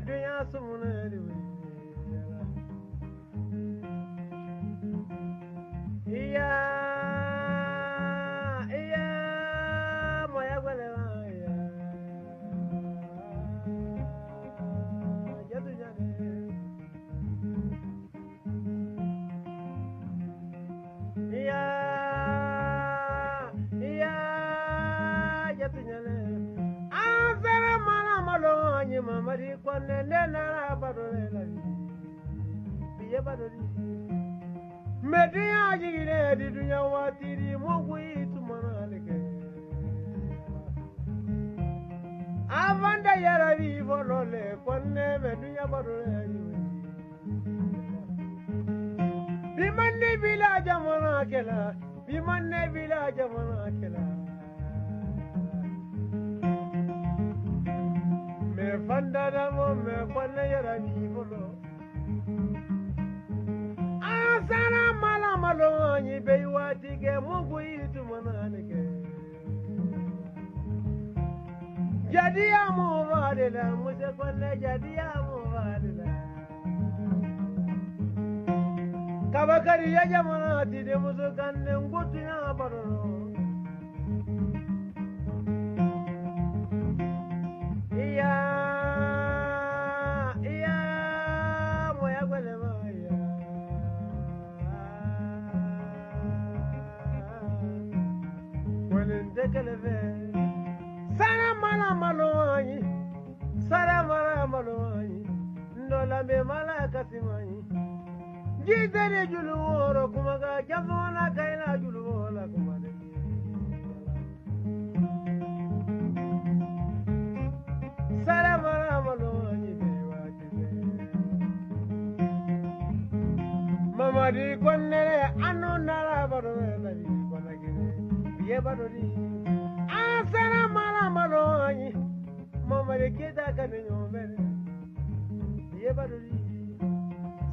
medunya sumuna iya moya gwelewa iya jadu jade iya jadu jale afere mana malo anyi mamari kwanne nena badole la biye badoli media jigire di dunya watiri mogui tumana leke avanda yara vi volole konne medunya badole ayi bimanne bila jamana kela bimanne bila jamana kela me fanda damo me konne yara vi volole sana mala malo ni bewati ke mungu itu mananike jadi amu vadela muse konne jadi amu vadela kabakari ya jamana tide musu kanne ngutu ya barono iya moya gwele Sara mala maloi, ndola me mala kasimai. Jidere julu oro kumaga jamona kaina julu ola kumade. Sara mala maloi bewati. Mama di konere anu nala barone na di konagine. Biye barori. Sara mala maloi. Mama de kita kanyo mere ye baduri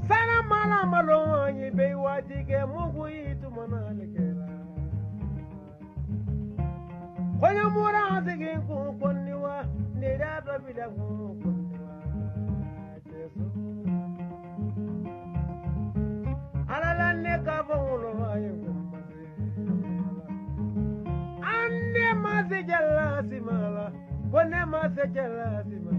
sana mala malo anyi be wati ke mungu itu mana lekela konya mura azigin ku konniwa ne da to bida ku konniwa jesu alala ne ka bongo ayi ku ande maze jalla simala Kone masejela sima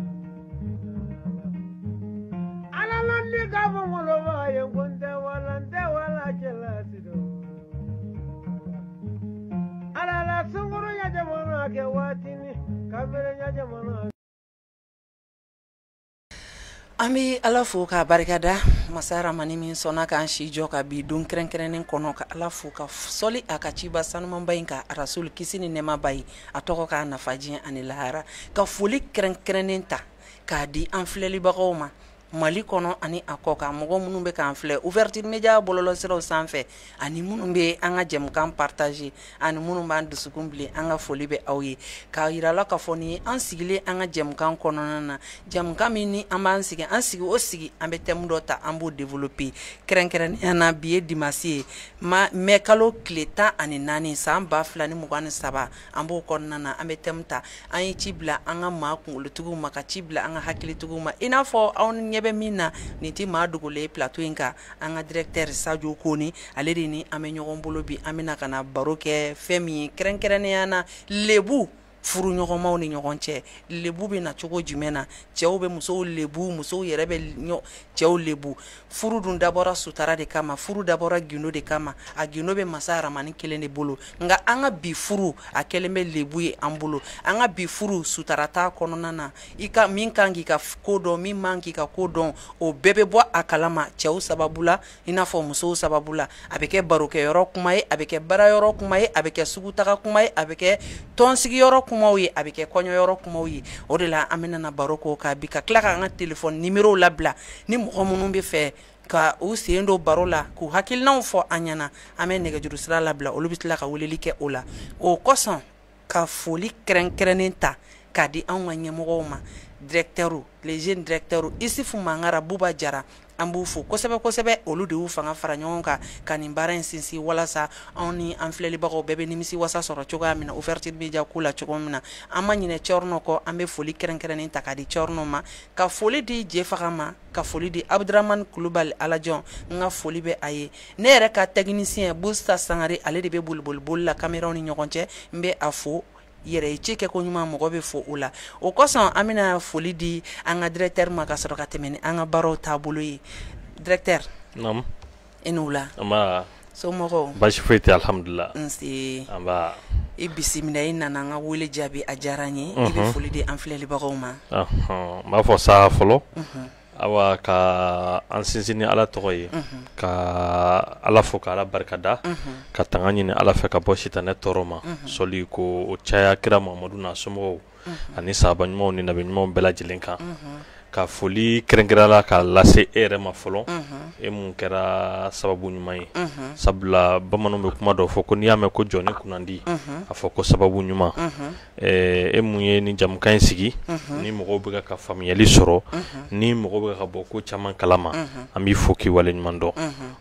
Alalandi kabo ngolova Yengonde wala jela sido Alala sunguru ya jamana ke watini Kamere ya jamana Ami ala fo ka barikada masara mani min sona kan shi jo ka bi dun krenkrenen kono ka ala fo ka soli akachiba sanu mambayin ka rasul kisini nema bayi atoko ka nafaji ani lahara ka foli krenkrenen ta ka di anfleli bagoma Mali kono ani akoka mogo munun be kan flɛ ouverture media bololo siraw sanfɛ ani munun be an ka jɛmukan partager ani munun b'an dusukun bile an ka foli be aw ye ka yirala ka fɔ ni an sigile an ka jɛmukan kɔnɔna na jɛmukan min ni an b'an sigi o sigi an be thème dɔ ta an b'o développer kɛrɛnkɛrɛnnenya na bi ye dimanche ye mai kalo tile 14 san 2023 an b'o kɔnɔna na an be thème ta an ye ci bila an ka maa kunkolotigiw ma ka ci bila an ka hakilitigiw ma i n'a fɔ aw ni ɲɛbɛ min na nin ti maa dogolen plateau in kan an ka directeur Sadio Koni ale de ni an bɛ ɲɔgɔn bolo bi an bɛna ka na baro kɛ fɛn min ye kɛrɛnkɛrɛnnenya na lebu furu ɲɔgɔnmaw ni ɲɔgɔn cɛ lebu bɛ na cogo jumɛn na cɛw bɛ musow lebu musow yɛrɛ bɛ cɛw lebu furu dun dabɔra sutara de kama furu dabɔra gindo de kama a gindo bɛ masa Aramani kelen de bolo nka an ka bi furu a kelen bɛ lebu ye an bolo an ka bi furu sutara t'a kɔnɔna na i ka min kan k'i ka ko dɔn min man k'i ka ko dɔn o bɛɛ bɛ bɔ a kalama cɛw sababu la i n'a fɔ musow sababu la a bɛ kɛ barokɛyɔrɔ kuma ye a bɛ kɛ baarayɔrɔ kuma ye a bɛ kɛ sugutaga kuma ye a bɛ kɛ tɔnsigiyɔrɔ kumaw ye a bɛ kɛ kɔɲɔyɔrɔ kumaw ye o de la an bɛna baro k'o kan bi ka tila k'an ka téléphone numéro labila ni mɔgɔ minnu bɛ fɛ ka u sen don baro la k'u hakilinaw fɔ an ɲɛna an bɛ nɛgɛjuru sira labila olu bɛ tila ka weleli kɛ o la o kosɔn ka foli kɛrɛnkɛrɛnnen ta k'a di anw ka ɲɛmɔgɔw ma directeur les jeunes directeurs ici fu mangara buba jara an b'u fo kosɛbɛ olu de y'u fanga fara ɲɔgɔn kan ka nin baara in sinsin walasa anw ni an filɛlibagaw bɛɛ bɛ nimisi wasa sɔrɔ cogoya min na ouverture media ko la cogo min na an ma ɲinɛ Cɔrnɔ kɔ an bɛ foli kɛrɛnkɛrɛnnen ta ka di Cɔrnɔ ma ka foli di Jefaga ma ka foli di Abdramane Kulubali Alajɔn n ka foli bɛ a ye ne yɛrɛ ka technicien Busta Sangare ale de bɛ boli la caméraw ni ɲɔgɔn cɛ n bɛ a fo yɛrɛ ci kɛ ko ɲuman mɔgɔ bɛ fo o la o kosɔn an bɛna foli di an ka directeur ma ka sɔrɔ ka tɛmɛ ni an ka baaraw taabolo ye directeur naam i n'u la amba somɔgɔw baasi foyi tɛ alhamdulillah nse amba i bisimila i nana an ka wele jaabi a diyara n ye i bɛ foli di an filɛlibagaw ma n b'a fɔ sa fɔlɔ awa ka an sinsin ni ala tɔgɔ ye ka ala fo ka ala barikada ka tanga ɲini ala fɛ ka bɔ sitanɛ tɔɔrɔ ma sɔli ko o caya kira Mamadu n'a somɔgɔw ani sahaba ɲumanw ni nabi ɲumanw bɛɛ lajɛlen kan ka foli kɛrɛnkɛrɛnla ka lase e yɛrɛ ma fɔlɔ e mun kɛra sababu ɲuman ye sabula bamananw bɛ kuma dɔ fɔ ko n'i y'a mɛn ko jɔn ni kunnandi a fɔ ko sababu ɲuman e mun ye ni jamukan in sigi ni mɔgɔw bɛ ka faamuyali sɔrɔ ni mɔgɔw bɛ ka bɔ ko caman kalama an b'i fo k'i wale ɲuman dɔn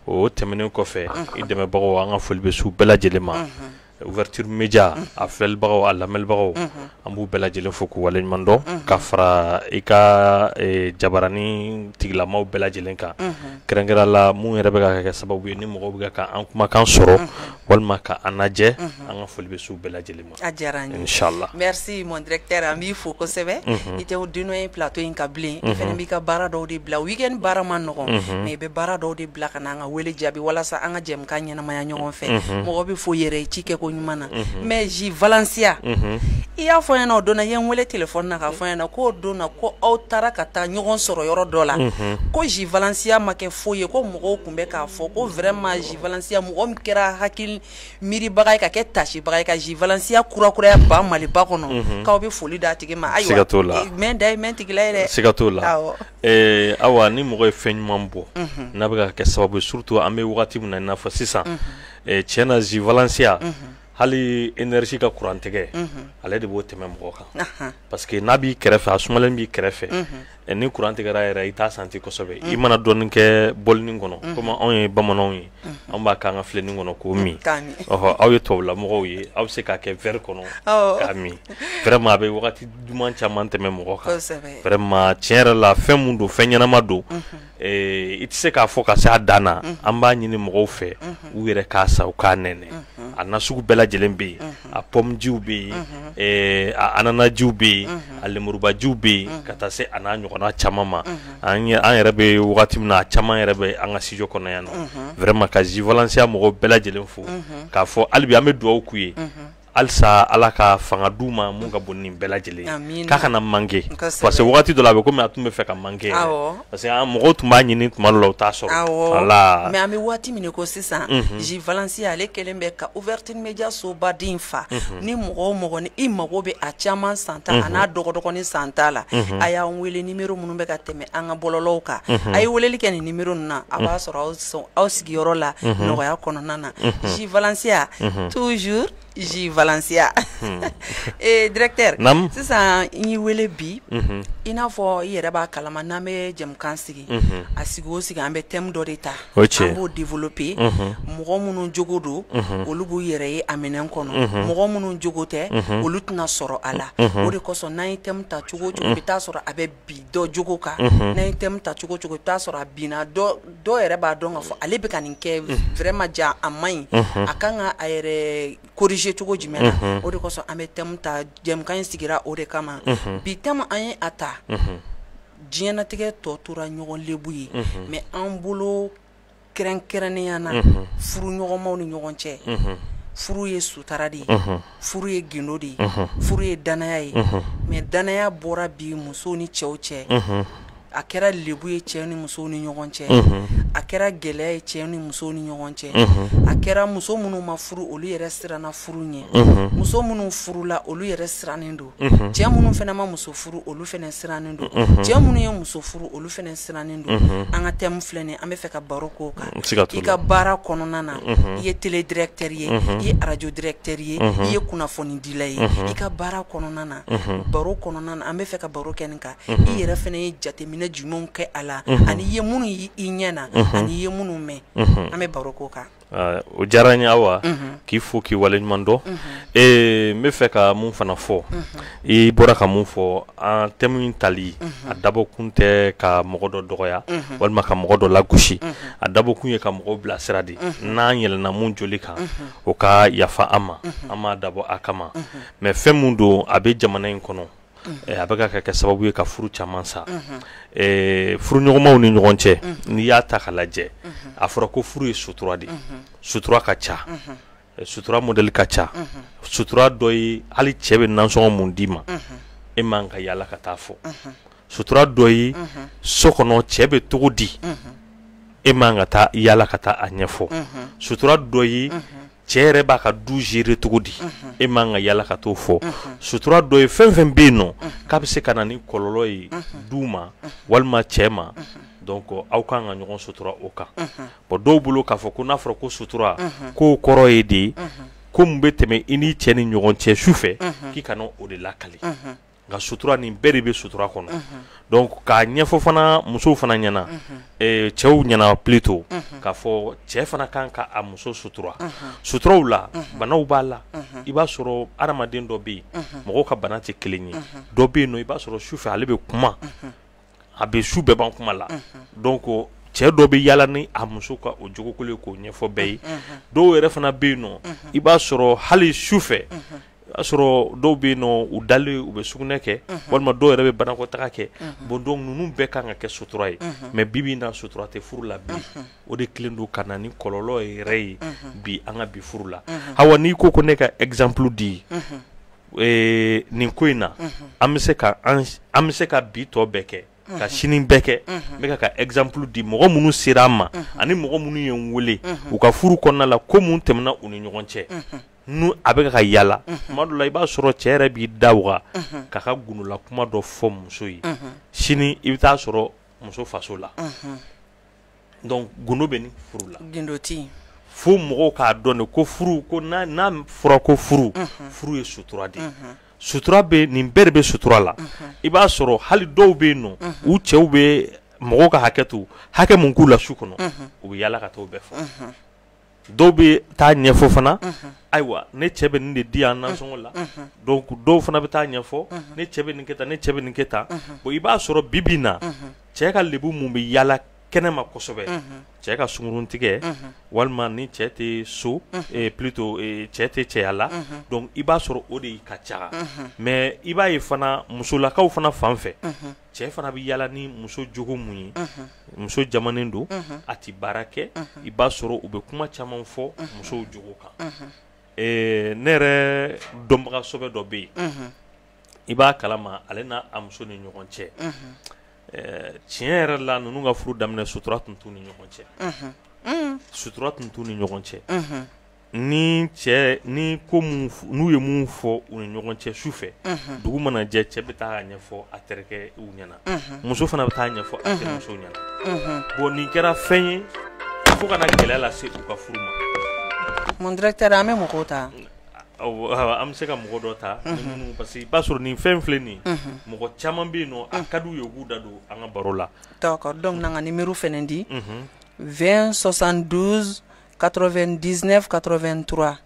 o tɛmɛnen kɔfɛ i dɛmɛbagaw an ka foli bɛ s'u bɛɛ lajɛlen ma ouverture media a filɛlibagaw a lamɛnbagaw an b'u bɛɛ lajɛlen fo k'u waleɲuman dɔn ka fara i ka jabarani tigilamaw bɛɛ lajɛlen kan kɛrɛnkɛrɛnnenya la mun yɛrɛ bɛ ka kɛ sababu ye ni mɔgɔw bɛ ka an kumakan sɔrɔ walima ka an lajɛ an ka foli bɛ s'u bɛɛ lajɛlen ma a diyara n ye inchallah merci mon directeur an b'i fo kosɛbɛ i tɛ dunno ye plateau in ka bilen i fana b'i ka baara dɔw de bila weekend baara ma nɔgɔn mais i bɛ baara dɔw de bila ka na an ka wele jaabi walasa an ka jɛmukan ɲɛnamaya ɲɔgɔn fɛ mɔgɔ bɛ fo yɛrɛ ci kɛ ko ɲuman na mais J Valencia i y'a fɔ ɲɛna o donna ye n wele téléphone na k'a fɔ ɲɛna k'o donna ko aw taara ka taa ɲɔgɔn sɔrɔ yɔrɔ dɔ la ko J Valencia ma kɛ foyi ye ko mɔgɔw tun bɛ k'a fɔ ko vraiment J Valencia mɔgɔ min kɛra hakili miiribaga ye ka kɛ tasibaga ye ka J Valencia kurakuraya ba Maliba kɔnɔ k'aw bɛ foli d'a tigi ma ayiwa mɛn da ye mɛn tigila ye dɛ siga t'o la awa ni mɔgɔ ye fɛn ɲuman bɔ n'a bɛ ka kɛ sababu ye surtout an bɛ wagati min na i n'a fɔ sisan tiɲɛ na J Valencia hali énergie ka courant tigɛ ale de b'o tɛmɛ mɔgɔ kan parce que n'a b'i kɛrɛfɛ a sumalen b'i kɛrɛfɛ ni courant tigɛra yɛrɛ i t'a santi kosɛbɛ i mana dɔɔni kɛ bɔlinin kɔnɔ komi anw ye bamananw ye an b'a k'an ka filenin kɔnɔ k'o min aw ye tubabulamɔgɔw ye aw bɛ se k'a kɛ verre kɔnɔ k'a min vraiment a bɛ wagati duman caman tɛmɛ mɔgɔ kan vraiment tiɲɛ yɛrɛ la fɛn mun don fɛn ɲɛnama don i tɛ se k'a fɔ ka se a dan na an b'a ɲini mɔgɔw fɛ u yɛrɛ k'a sa u k'a nɛnɛ a nasugu bɛɛ lajɛlen bɛ yen a pɔmujiw bɛ yen a ananajiw bɛ yen a lemurubajiw bɛ yen ka taa se a n'a ɲɔgɔnna caman ma an yɛrɛ bɛ wagati min na a caman yɛrɛ bɛ an ka studio kɔnɔ yan nɔ vraiment ka J Valencia mɔgɔw bɛɛ lajɛlen fo k'a fɔ hali bi an bɛ dugawu k'u ye halisa ala ka fanga d'u ma mun ka bon nin bɛɛ lajɛlen k'a kana manquer parce que wagati dɔ la a bɛ komi a tun bɛ fɛ ka manquer parce que mɔgɔw tun b'a ɲini tuma dɔ la u t'a sɔrɔ voilà mais an bɛ waati min ko sisan J Valencia ale kɛlen bɛ ka ouverture media sobaden fa ni mɔgɔ o mɔgɔ ni i mago bɛ a caman san ta a n'a dɔgɔdɔgɔnin san ta la a y'an wele numéro minnu bɛ ka tɛmɛ an ka bɔlɔlɔw kan a ye weleli kɛ nin numéro ninnu na a b'a sɔrɔ aw sigiyɔrɔ la nɔgɔya kɔnɔna na J Valencia toujours J Valencia directeur sisan n y'i wele bi i n'a fɔ i yɛrɛ b'a kalama n'an bɛ jɛmukan sigi a sigi o sigi an bɛ thème dɔ de ta an b'o développer mɔgɔ minnu jogo don olu b'u yɛrɛ ye a minɛn kɔnɔ mɔgɔ minnu jogo tɛ olu tɛna sɔrɔ a la o de kosɔn n'an ye thème ta cogo o cogo i bɛ taa sɔrɔ a bɛ bi dɔ jogo kan n'an ye thème ta cogo o cogo i bɛ taa sɔrɔ a binna dɔ yɛrɛ b'a dɔn k'a fɔ ale bɛ ka nin kɛ vraiment ja a man ɲi a kan ka a yɛrɛ corriger cogo jumɛn na o de kosɔn an bɛ thème ta jɛmukan in sigira o de kama bi thème an ye a ta diɲɛnatigɛ tɔ tora ɲɔgɔn lebu ye mais an bolo kɛrɛnkɛrɛnnenya na furu ɲɔgɔnmaw ni ɲɔgɔn cɛ furu ye sutara de ye furu ye gindo de ye furu ye danaya ye mais danaya bɔra bi musow ni cɛw cɛ a kɛra lebu ye cɛw ni musow ni ɲɔgɔn cɛ a kɛra gɛlɛya ye cɛ ni muso ni ɲɔgɔn cɛ a kɛra muso minnu ma furu olu yɛrɛ siranna furu ɲɛ muso minnu furula olu yɛrɛ sirannen don cɛ minnu fana ma muso furu olu fana sirannen don cɛ minnu ye muso furu olu fana sirannen don an ka thème filɛ nin an bɛ fɛ ka baro k'o kan i ka baara kɔnɔna na i ye télé directeur ye i ye radio directeur ye i ye kunnafoni dila ye i ka baara kɔnɔna na baro kɔnɔna na an bɛ fɛ ka baro kɛ nin kan i yɛrɛ fana ye jateminɛ jumɛnw kɛ a la ani i ye minnu ye i ɲɛ na ani i ye minnu mɛn an bɛ baro k'o kan o diyara n ye Awa k'i fo k'i waleɲuman dɔn n bɛ fɛ ka mun fana fɔ i bɔra ka mun fɔ an thème in tali a dabɔkun tɛ ka mɔgɔ dɔ dɔgɔya walima ka mɔgɔ dɔ lagosi a dabɔkun ye ka mɔgɔw bilasira de n'an yɛlɛnna mun joli kan o ka yafa an ma an m'a dabɔ a kama mais fɛn mun don a bɛ jamana in kɔnɔ a bɛ ka kɛ sababu ye ka furu caman sa furuɲɔgɔnmaw ni ɲɔgɔn cɛ n'i y'a ta ka lajɛ a fɔra ko furu ye sutura de sutura ka ca sutura modèle ka ca sutura dɔ ye hali cɛ bɛ nansɔngɔ mun d'i ma e man ka yala ka taa fɔ sutura dɔ ye so kɔnɔ cɛ bɛ togo di e man ka taa yala ka taa a ɲɛfɔ sutura dɔ ye cɛ yɛrɛ b'a ka du gérer togo di e man ka yala ka t'o fɔ sutura dɔ ye fɛn fɛn bɛ yen nɔ k'a bɛ se ka na ni kɔlɔlɔ ye du ma walima cɛ ma donc aw kan ka ɲɔgɔn sutura o kan bon dɔw bolo k'a fɔ ko n'a fɔra ko sutura k'o kɔrɔ ye de ko mun bɛ tɛmɛ i ni cɛ ni ɲɔgɔn cɛ su fɛ k'i kana o de lakali nka sutura nin bɛɛ de bɛ sutura kɔnɔ donc k'a ɲɛfɔ fana musow fana ɲɛna cɛw ɲɛna plutôt k'a fɔ cɛ fana kan ka a muso sutura suturaw la banaw b'a la i b'a sɔrɔ adamaden dɔ bɛ yen mɔgɔw ka bana tɛ kelen ye dɔ bɛ yen nɔ i b'a sɔrɔ su fɛ ale bɛ kuma a bɛ su bɛɛ ban kuma la donc cɛ dɔ bɛ yala ni a muso ka o jogo kelen k'o ɲɛfɔ bɛɛ ye dɔw yɛrɛ fana bɛ yen nɔ i b'a sɔrɔ hali su fɛ a sɔrɔ dɔw bɛ yen nɔ u dalen u bɛ sugunɛ kɛ walima dɔw yɛrɛ bɛ banakɔtaga kɛ bon donc ninnu bɛɛ kan ka kɛ sutura ye mais bi na sutura tɛ furu la bi o de kelen don ka na ni kɔlɔlɔ yɛrɛ ye bi an ka bi furu la Awa n'i ko ko ne ka exemple di nin ko in na an bɛ se ka bi tɔ bɛɛ kɛ ka sini bɛɛ kɛ n bɛ ka exemple di mɔgɔ minnu sera an ma ani mɔgɔ minnu ye n wele u ka furu kɔnɔna la ko mun tɛmɛna u ni ɲɔgɔn cɛ nu a bɛ ka yala tuma dɔ la i b'a sɔrɔ cɛ yɛrɛ b'i da waga k'a ka gunola kuma dɔ fɔ muso ye sini i bɛ taa sɔrɔ muso faso la donc gundo bɛ ni furu la gindo ti fo mɔgɔw k'a dɔn de ko furu ko n'a fɔra ko furu ye sutura de sutura bɛ nin bɛɛ de bɛ sutura la i b'a sɔrɔ hali dɔw bɛ yen nɔ u cɛw bɛ mɔgɔw ka hakɛ to hakɛ mun k'u la su kɔnɔ u bɛ yala ka t'o bɛɛ fɔ dɔw bɛ taa ɲɛfɔ fana ayiwa ne cɛ bɛ nin de di yan nansɔngɔ la donc dɔw fana bɛ taa ɲɛfɔ ne cɛ bɛ nin kɛ tan ne cɛ bɛ nin kɛ tan bon i b'a sɔrɔ bi bi in na cɛ ka lebu mun bɛ yala kɛnɛma kosɛbɛ cɛ ka sunkurun tigɛ walima ni cɛ tɛ so plutôt cɛ tɛ cɛya la donc i b'a sɔrɔ o de ka ca mais i b'a ye fana musolakaw fana fan fɛ cɛ fana bɛ yala ni muso jogo mun ye muso jamanen don a ti baara kɛ i b'a sɔrɔ u bɛ kuma caman fɔ musow jogo kan ne yɛrɛ dɔnbaga sɔbɛ dɔ bɛ yen i b'a kalama ale n'a a muso ni ɲɔgɔn cɛ tiɲɛ yɛrɛ la ninnu ka furu daminɛ sutura tun t'u ni ɲɔgɔn cɛ sutura tun t'u ni ɲɔgɔn cɛ ni ko n'u ye mun fɔ u ni ɲɔgɔn cɛ su fɛ dugu mana jɛ cɛ bɛ taa ɲɛfɔ a terikɛ u ɲɛna muso fana bɛ taa ɲɛfɔ a terimuso ɲɛna bon nin kɛra fɛn ye fo kana gɛlɛya lase u ka furu ma mon directeur an bɛ mɔgɔw ta an bɛ se ka mɔgɔ dɔ ta parce que i b'a sɔrɔ nin fɛn filɛ nin mɔgɔ caman bɛ yen nɔ a ka d'u ye u k'u da don an ka baro la d'accord donc n'an ka numéro fɛnɛ di 20 72 99 83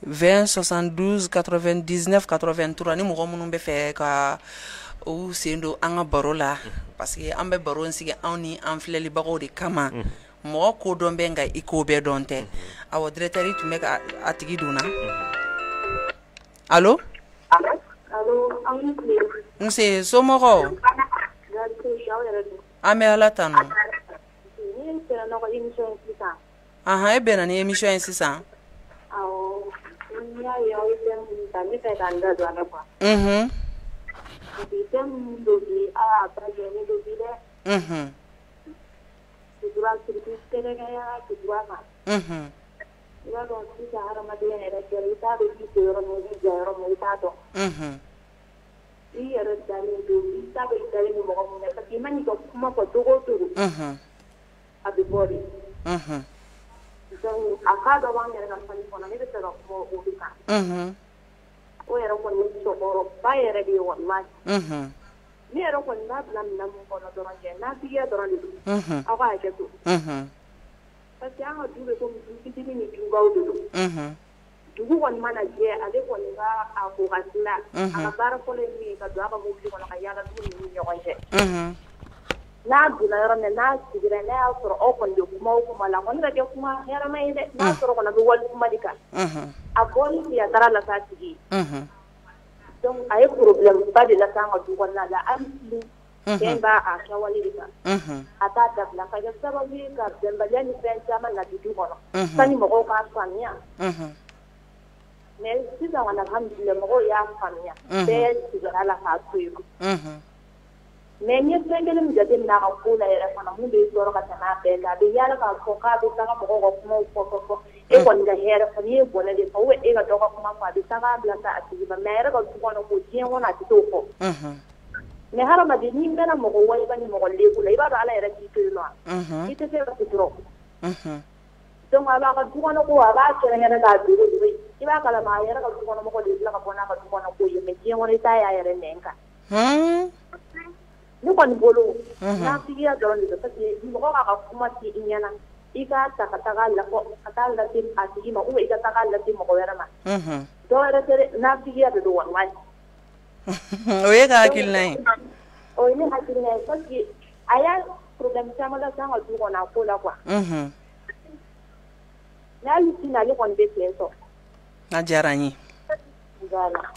20 72 99 83 ni mɔgɔ minnu bɛ fɛ ka u sen don an ka baro la parce que an bɛ baro in sigi anw ni an filɛlibagaw de kama mɔgɔ ko dɔn bɛ nka i ko bɛɛ dɔn tɛ awɔ directeur i tun bɛ ka a tigi donna allo nse somɔgɔw an bɛ ala tanu e bɛnna ni émission ye sisan b'a surtout kɛnɛkɛya tuguba kan i b'a dɔn sisan hadamadenya yɛrɛ kɛra i t'a dɔn i tɛ yɔrɔ min i bɛ jɔ yɔrɔ min i t'a dɔn i yɛrɛ dalen don i t'a dɔn i dalen don mɔgɔ min na parce que i ma n'i ka kuma fɔ cogo o cogo a bɛ bɔ de donc a k'a dɔn b'an yɛrɛ ka famille kɔnɔ ne bɛ fɛ ka kuma olu kan o yɛrɛ kɔni ye cɛkɔrɔba yɛrɛ de ye walahi ne yɛrɛ kɔni b'a bila minɛn min kɔnɔ dɔrɔn cɛ n'a tigiya dɔrɔn de don aw ka hakɛ to parce que an ka du bɛ komi du fitinin ni dubaw de don dugu kɔni mana jɛ ale kɔni ka a ko ka tila a ka baara fɔlɔ ye min ye ka don a ka mobili kɔnɔ ka yaala dugu ninnu ni ɲɔgɔn cɛ n'a donna yɔrɔ min n'a sigira n'a y'a sɔrɔ aw kɔni bɛ kuma o kuma la kɔni ka kɛ kuma hɛrɛma ye dɛ n'a sɔrɔ kɔni a bɛ wali kuma de kan a bɔli si a taara lase a tigi ye donc a ye problème ba de lase an ka du kɔnɔna la hali sini den b'a a kɛwale de kan a t'a dabila ka kɛ sababu ye ka bɛnbaliya ni fɛn caman nati du kɔnɔ sani mɔgɔw k'a faamuya mais sisan kɔni alhamdulilayi mɔgɔw y'a faamuya bɛɛ sigir'a la k'a to yen mais n ye fɛn kelen min jateminɛ a ka ko la yɛrɛ fana mun bɛ tɔɔrɔ ka tɛmɛ a bɛɛ kan a bɛ yaala k'a fɔ k'a bɛ taga mɔgɔw ka kumaw fɔ e kɔni ka hɛrɛ fɔ n'i ye bɔnɛ de fɔ e ka dɔ ka kuma fɔ a bɛ taga a bila a tigi ma mais a yɛrɛ ka du kɔnɔ ko diɲɛ kɔnɔ a tɛ t'o fɔ mais hadamaden n'i mɛnna mɔgɔ waliba ni mɔgɔ lebu la i b'a dɔn ala yɛrɛ k'i to yen nɔ i tɛ se ka sutura donc a b'a ka du kɔnɔ ko a b'a kɛrɛnkɛrɛn k'a dogo dogo i b'a kalama a yɛrɛ ka du kɔnɔ mɔgɔ de bila ka bɔ n'a ka du kɔnɔ ko ye mais diɲɛ kɔnɔ i t'a y'a yɛrɛ nɛn kan ne kɔni bolo n'a tigiya dɔrɔn de don parce que mɔgɔ k'a ka kuma ti i ɲɛna i k'a ta ka taga lafɔ ka taa lase a tigi ma ou bien i ka taga lase mɔgɔ wɛrɛ ma dɔw yɛrɛ tɛ n'a tigiya de don walahi o ye ka hakilina ye o ye ne hakilina ye parce que a y'a problème caman lase an ka du kɔnɔ a ko la quoi mais hali sini ale kɔni bɛ ten tɔ a diyara n ye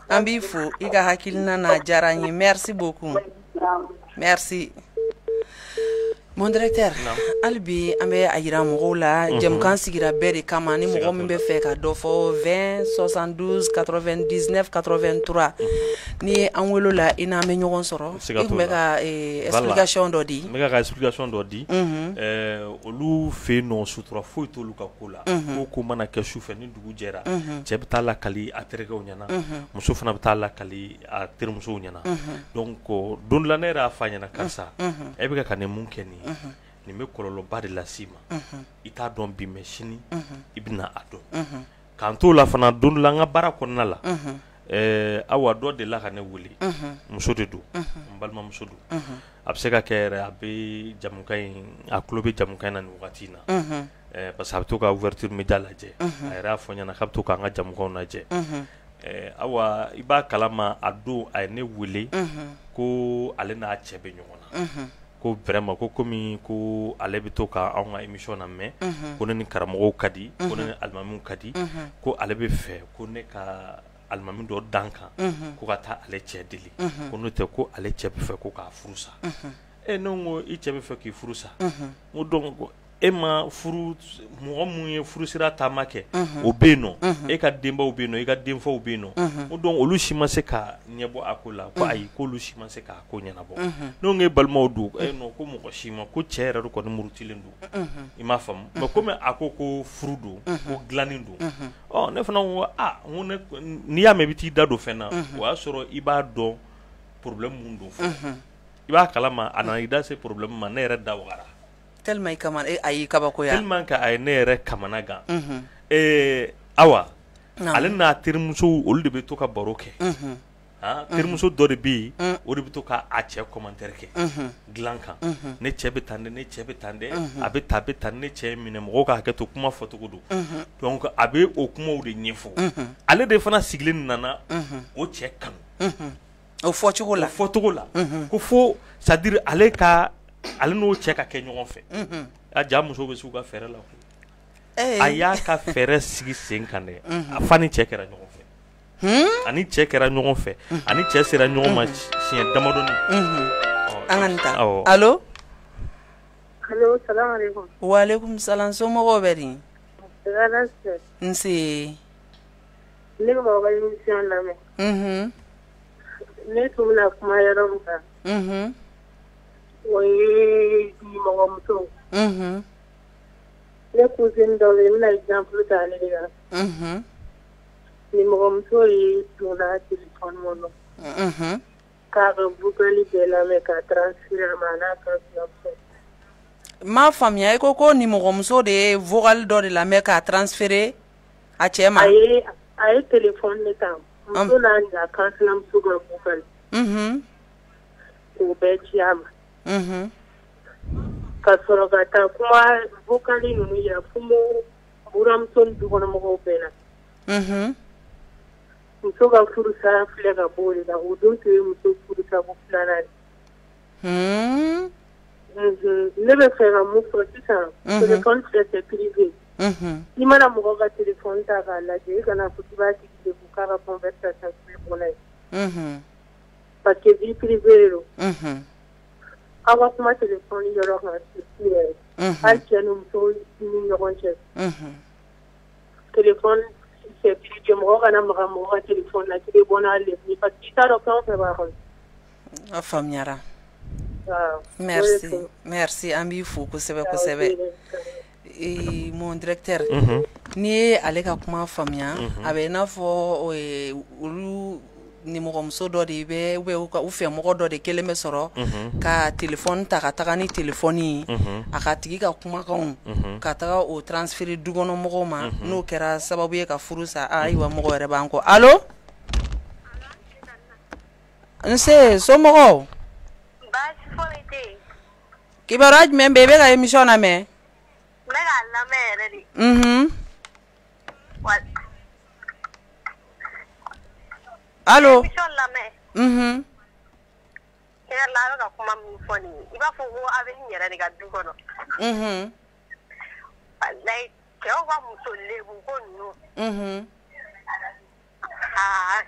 an b'i fo i ka hakilina n'a diyara n ye merci beaucoup merci mon directeur hali bi an bɛ a yira mɔgɔw la jɛmukan sigira bɛɛ de kama ni mɔgɔ min bɛ fɛ ka dɔ fɔ 20 72 99 83 ni ye an wele la i n'an bɛ ɲɔgɔn sɔrɔ i tun bɛ ka explication dɔ di n bɛ ka explication dɔ di olu fɛ yen nɔ sutura foyi t'olu ka ko la ko mana kɛ su fɛ ni dugu jɛra cɛ bɛ taa lakali a terikɛw ɲɛna muso fana bɛ taa lakali a terimusow ɲɛna donc don dɔ la ne yɛrɛ y'a fɔ a ɲɛna karisa e bɛ ka nin mun kɛ nin ye nin bɛ kɔlɔlɔba de las'i ma i t'a dɔn bi mais sini i bɛna a dɔn k'an t'o la fana don dɔ la an ka baara kɔnɔna la awa dɔ delila ka ne wele muso de don n balimamuso don a bɛ se ka kɛ yɛrɛ a bɛ jamukan in a tulo bɛ jamukan in na nin wagati in na parce que a bɛ to ka ouverture média lajɛ a yɛrɛ y'a fɔ n ɲɛna k'a bɛ to k'an ka jamukanw lajɛ awa i b'a kalama a don a ye ne wele ko ale n'a cɛ bɛ ɲɔgɔn na ko vraiment ko komi ko ale bɛ to ka anw ka émission na mɛn ko ne ni karamɔgɔw ka di ko ne ni alimamiw ka di ko ale bɛ fɛ ko ne ka alimami dɔ dan kan ko ka taa ale cɛ deli ko n'o tɛ ko ale cɛ bɛ fɛ ko k'a furu sa ne ko i cɛ bɛ fɛ k'i furu sa n ko donc e ma furu mɔgɔ mun ye furu sira taama kɛ o bɛ yen nɔ e ka denbaw bɛ yen nɔ i ka denfaw bɛ yen nɔ ko donc olu si ma se ka ɲɛbɔ a ko la ko ayi k'olu si ma se k'a ko ɲɛnabɔ n'o ye balimaw don non ko mɔgɔ si ma ko cɛ yɛrɛ de kɔni murutilen don i m'a faamu mais komi a ko ko furu don ko dilannen don ne fana ko n ko n'i y'a mɛn i bɛ t'i da don fɛn na o y'a sɔrɔ i b'a dɔn problème mun don fɔlɔ i b'a kalama a nana i da se problème ma ne yɛrɛ da wagara tellement a y'i kabakoya tellement que a ye ne yɛrɛ kamana gan awa ale n'a terimusow olu de bɛ to ka baro kɛ terimuso dɔ de bɛ yen o de bɛ to ka a cɛ commentaire kɛ dilan kan ne cɛ bɛ tan dɛ ne cɛ bɛ tan dɛ a bɛ tan ne cɛ minɛ mɔgɔw ka hakɛ to kuma fɔcogo don donc a bɛ o kumaw de ɲɛfɔ ale de fana sigilen nana o cɛ kanu o fɔcogo la ko fo c'est à dire ale n'o cɛ ka kɛ ɲɔgɔn fɛ a ja muso bɛ s'u ka fɛɛrɛ la a y'a ka fɛɛrɛ sigi sen kan dɛ a fa ni cɛ kɛra ɲɔgɔn fɛ ani cɛ kɛra ɲɔgɔn fɛ ani cɛ sera ɲɔgɔn ma siɲɛ damadɔni an ka nin ta allo salamu alaikum wa alaikum salam somɔgɔw bɛ di nse ne bɛ mɔgɔ ka émission lamɛn ne tun bɛna kuma yɔrɔ min kan o ye mɔgɔmuso ne cousine dɔ bɛ yen n bɛna exemple ta ale de kan nimɔgɔmuso ye donna téléphone kɔnɔ k'a ka bukali bɛɛ lamɛn k'a transférer a ma a n'a ka sinamuso. M'a faamuya, i ko nimɔgɔmuso de ye vocal dɔ de lamɛn k'a transférer a cɛ ma. A ye téléphone de ta muso n'a ka sinamuso ka bukali k'o bɛɛ ci a ma. Ka sɔrɔ ka taa kuma bukali ninnu yira fo buramuso ni dukɔnɔmɔgɔw bɛɛ la. Muso ka furusara filɛ ka bɔ o de la o don tun ye muso furusako filanan de. Ne bɛ fɛ ka mun fɔ sisan téléphone filɛ c'est privé. I mana mɔgɔ ka téléphone ta k'a lajɛ i kana fɔ k'i b'a tigi degun k'a ka conversation filɛ bɔra ye. Parce que vie privée de don. Aw ka kuma téléphone yɔrɔ kan surtout yɛrɛ hali cɛ ni muso ni ɲɔgɔn cɛ. Téléphone c'est privé mɔgɔ kana maga mɔgɔ ka téléphone na k'i bɛ bɔ n'ale ye parce que i t'a dɔn fɛn o fɛn b'a kɔnɔ. A faamuyara. Merci an b'i fo kosɛbɛ kosɛbɛ. Mon directeur n'i ye ale ka kuma faamuya a bɛ i n'a fɔ olu nimɔgɔmuso dɔ de bɛ u fɛ mɔgɔ dɔ de kelen bɛ sɔrɔ ka téléphone ta ka taga ni téléphone ye a ka tigi ka kumakanw ka taga o transférer dukɔnɔmɔgɔw ma n'o kɛra sababu ye ka furu sa ayiwa mɔgɔ yɛrɛ b'an kɔ. Allo nse somɔgɔw baasi foyi tɛ yen. kibaruya jumɛn bɛ yen i bɛ ka émission lamɛn. N bɛ k'a lamɛn yɛrɛ de. Allo. Émission lamɛn. Tiɲɛ la a bɛ ka kuma min fɔ nin ye i b'a fɔ ko a bɛ n yɛrɛ de ka du kɔnɔ. Walayi cɛw ka muso lebu ko ninnu.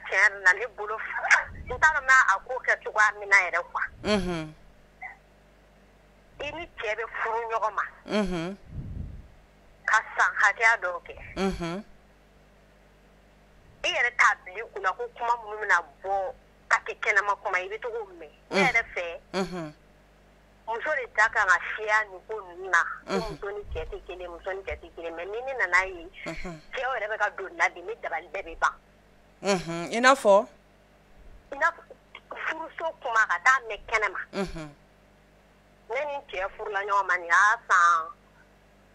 Tiɲɛ na ne bolo n t'a dɔn a ko kɛ cogoya min na yɛrɛ quoi. I ni cɛ bɛ furu ɲɔgɔn ma. Ka san hakɛya dɔw kɛ. I yɛrɛ t'a bila i kunna ko kuma minnu bɛna bɔ ka kɛ kɛnɛma kuma i bɛ to k'o mɛn. Ne yɛrɛ fɛ muso de da kan ka siya nin ko ninnu na ko muso ni cɛ tɛ kelen muso ni cɛ tɛ kelen mais ni ne nana ye cɛw yɛrɛ bɛ ka don na bi ne dabali bɛɛ bɛ ban. I n'a fɔ furuso kuma ka taa mɛn kɛnɛma. Ne ni cɛ furula ɲɔgɔn ma nin y'a san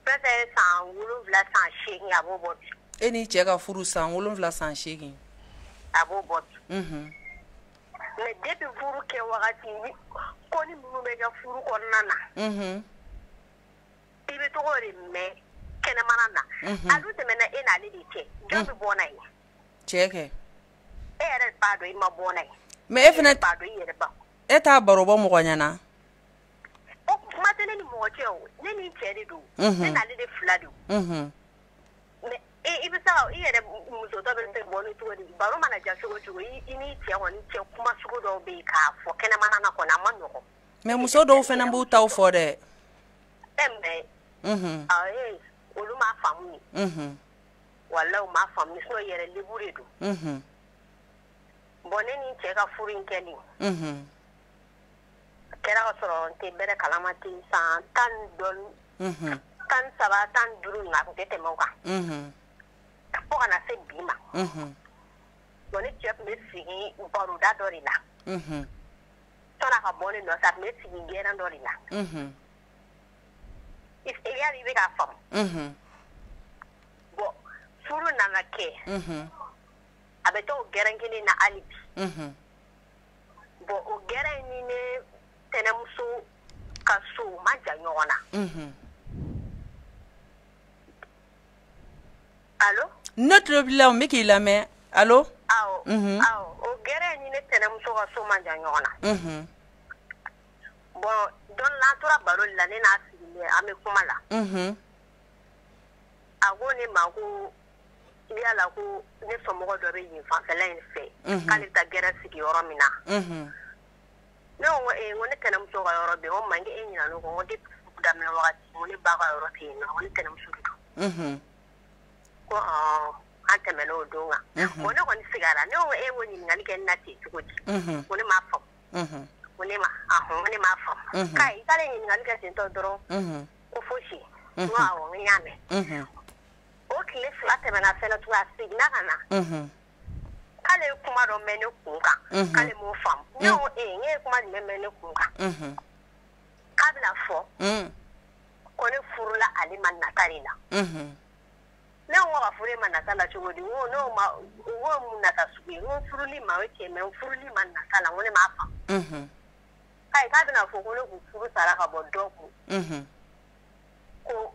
san 7 san 8 a b'o bɔ bi. E ni cɛ ka furu san 7 san 8 a b'o bɔ bi. Mais depuis furu kɛ wagati ko ni minnu bɛ kɛ furu kɔnɔna na. I bɛ tɔgɔ de mɛn kɛnɛmana na. A dun tɛmɛna e n'ale de cɛ jɔn bɛ bɔ n'a ye. Cɛ kɛ. E yɛrɛ b'a dɔn i ma bɔ n'a ye. Mais e fana b'a dɔn i yɛrɛ ba. E t'a baro bɔ mɔgɔ ɲɛna. O kuma tɛ ne ni mɔgɔ cɛ o ne ni cɛ de don. Ne n'ale de fila don. Mais i bɛ se ka i yɛrɛ muso dɔ bɛ se bɔ ni cogo di baro mana ja cogo cogo i ni cɛ kɔni cɛ kuma sugu dɔw bɛ yen k'a fɔ kɛnɛmana na kɔni a ma nɔgɔn. Mais muso dɔw fana b'u taw fɔ dɛ. Mais olu m'a faamu ni. Walahi u m'a faamu sinon yɛrɛ lebu de don. Bon ne ni cɛ ka furu in kɛli. Kɛra ka sɔrɔ n tɛ bɛrɛ kalama ten san 10 dɔɔni. 17 15 na a tun tɛ tɛmɛ o kan. Fo kana se bi ma. Bon ne cɛ tun bɛ sigi baroda dɔ de la. Sɔnni a ka bɔ ne nɔfɛ a tun bɛ sigi gɛrɛn dɔ de la. Yali i bɛ k'a faamu. Bon furu nana kɛ. A bɛ taa o gɛrɛn kelen na hali bi. Bon o gɛrɛn ni ne tɛnɛmuso ka so u ma jan ɲɔgɔn na. Allo. Ne tulo b'i la n bɛ k'i lamɛn. Allo. Awɔ o gɛrɛn ni ne tɛnɛmuso ka so ma jan ɲɔgɔn na. Bon don n'an tora baro la ne n'a sigilen an bɛ kuma la. A ko ne ma ko yala ko ne somɔgɔ dɔ bɛ yen fanfɛla in fɛ k'ale bɛ taa gɛrɛn sigi yɔrɔ min na. Ne ko n ko ne tɛnɛmuso ka yɔrɔ bɛ yen o ma n k'e ɲinɛ ne kɔ n ko depuis furu daminɛ wagati n ko ne ba ka yɔrɔ tɛ yen nɔ n ko ne tɛnɛmuso de don. Ko an tɛmɛna o don kan. Bon ne kɔni sigara ne ko e ko ɲininkali kɛ ne na ten cogo di. Ko ne m'a faamu. Ko ne ma faamu. K'ayi k'ale ɲininkali kɛ ten tɔ dɔrɔn ko fosi. awɔ n y'a mɛn o tile 2 tɛmɛna fɛnɛ tugun a seginna ka na k'ale ye kuma dɔ mɛn ne kun kan k'ale m'o faamu ne ko n ye kuma jumɛn mɛn ne kun kan k'a bɛna fɔ ko ne furula ale ma nata de la ne ko ka furu ma nata la cogo di n ko mun nata sugu ye n ko furuli ma o ye tiɲɛ mɛ n furuli ma nata la n ko ne m'a faamu ayi k'a bɛna fɔ ko ne kun furu sara ka bɔ dɔ kun ko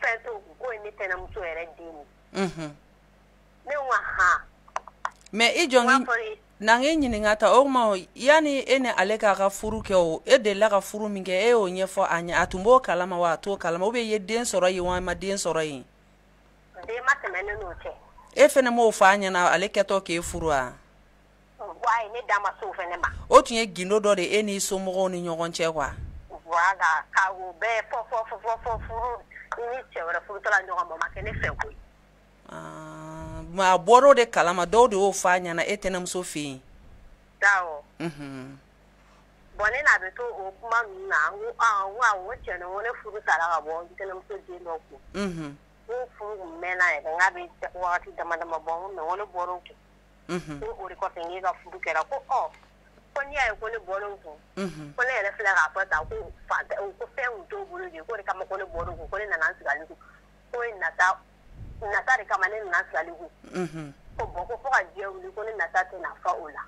fɛn t'o kun k'o ye ne tɛnɛmuso yɛrɛ den ye ne ko han mais i jɔn n'an ye ɲininka ta o kuma yani e ni ale k'a ka furu kɛ o e delila ka furu min kɛ e y'o ɲɛfɔ a ɲɛ a tun b'o kalama wa a t'o kalama ou bien i ye den sɔrɔ yen wa ma den sɔrɔ yen den ma tɛmɛ ne n'o cɛ e fɛnɛ m'o fɔ a ɲɛna ale kɛtɔ k'e furu wa ayi ne da ma s'o fɛnɛ ma o tun ye gindo dɔ de e n'i somɔgɔw ni ɲɔgɔn cɛ quoi voilà ka o bɛɛ fɔ furu ni cɛ wɛrɛ furutɔla ɲɔgɔn ma ma kɛ ne fɛ koyi ma a bɔr'o de kalama dɔw de y'o fɔ a ɲɛna e tɛnɛmuso fɛ yen awɔ bɔn ne n'a bɛ to o kuma ninnu na n ko awɔ cɛ ni n ko ne furu sara ka bɔ n tɛnɛmuso den dɔ kun n ko furu kun mɛnna yɛrɛ n k'a bɛ wagati dama dama bɔ n ko ne bɔr'o kun ko o de kɔfɛ n k'e ka furu kɛra ko ko n'i y'a ye ko ne bɔr'o kun ko ne yɛrɛ filɛ k'a fɔ tan ko fɛn kun t'o bolo de ko de kama ko ne bɔr'o kun ko ne nana n sigi ale kun ko ye nata de kama ne nana sigi ale kun ko bɔn ko fo ka diɲɛ wuli ko ne nata tɛ nafa o la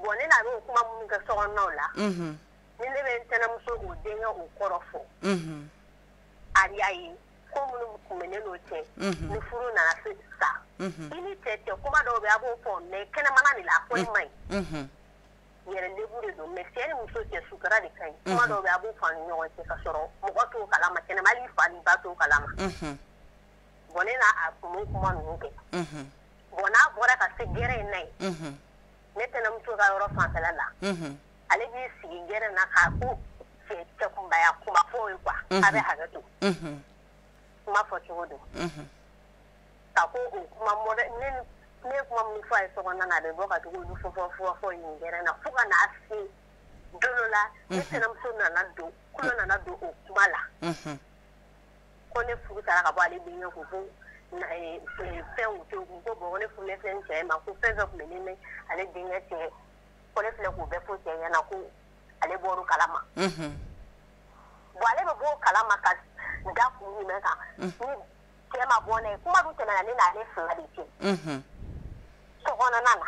bɔn ne n'a bɛ o kuma minnu kɛ sokɔnɔnaw la ni ne bɛ n tɛnɛmuso o denkɛ o kɔrɔ fɔ ayi ko minnu kun bɛ ne n'o cɛ ni furu nana se sa i ni cɛ kuma dɔw bɛ a b'o fɔ mɛ kɛnɛmana de la a ko e ma ɲi yɛrɛ lebu de don mɛ cɛ ni muso cɛ sutara de ka ɲi kuma dɔw bɛ a b'o fɔ ni ɲɔgɔn cɛ ka sɔrɔ mɔgɔ t'o kalama kɛnɛma hali fa ni ba t'o kalama bɔn ne n'a kun kuma ninnu kɛ bɔn n'a bɔra ka se gɛrɛ in na yen ne tɛnɛmuso ka yɔrɔ fanfɛla la ale b'i sigi gɛrɛ na k'a ko cɛ kunbaya kuma fɔ ye kuwa a bɛ hakɛ to kuma fɔ cogo don ka ko o kuma ne ye kuma min fɔ a ye sokɔnɔna na a bɛ bɔ ka tugu olu fɔ yen gɛrɛ na fo ka n'a se don dɔ la ne tɛnɛmuso nana don o kuma la ko ne furu sara ka bɔ ale denkɛ ko fɛn t'o kun ko bɔn ko ne furu ne filɛ n cɛ ma ko fɛn fɛn kun bɛ ne ale denkɛ cɛ ko ne filɛ k'o bɛɛ fɔ cɛ ɲɛna ko ale bɔr'o kalama bon ale bɛ bɔ o kalama ka da kun jumɛn kan ni cɛ ma bɔ n'a ye kuma dun tɛmɛna ne n'ale 2 de cɛ sokɔnɔna na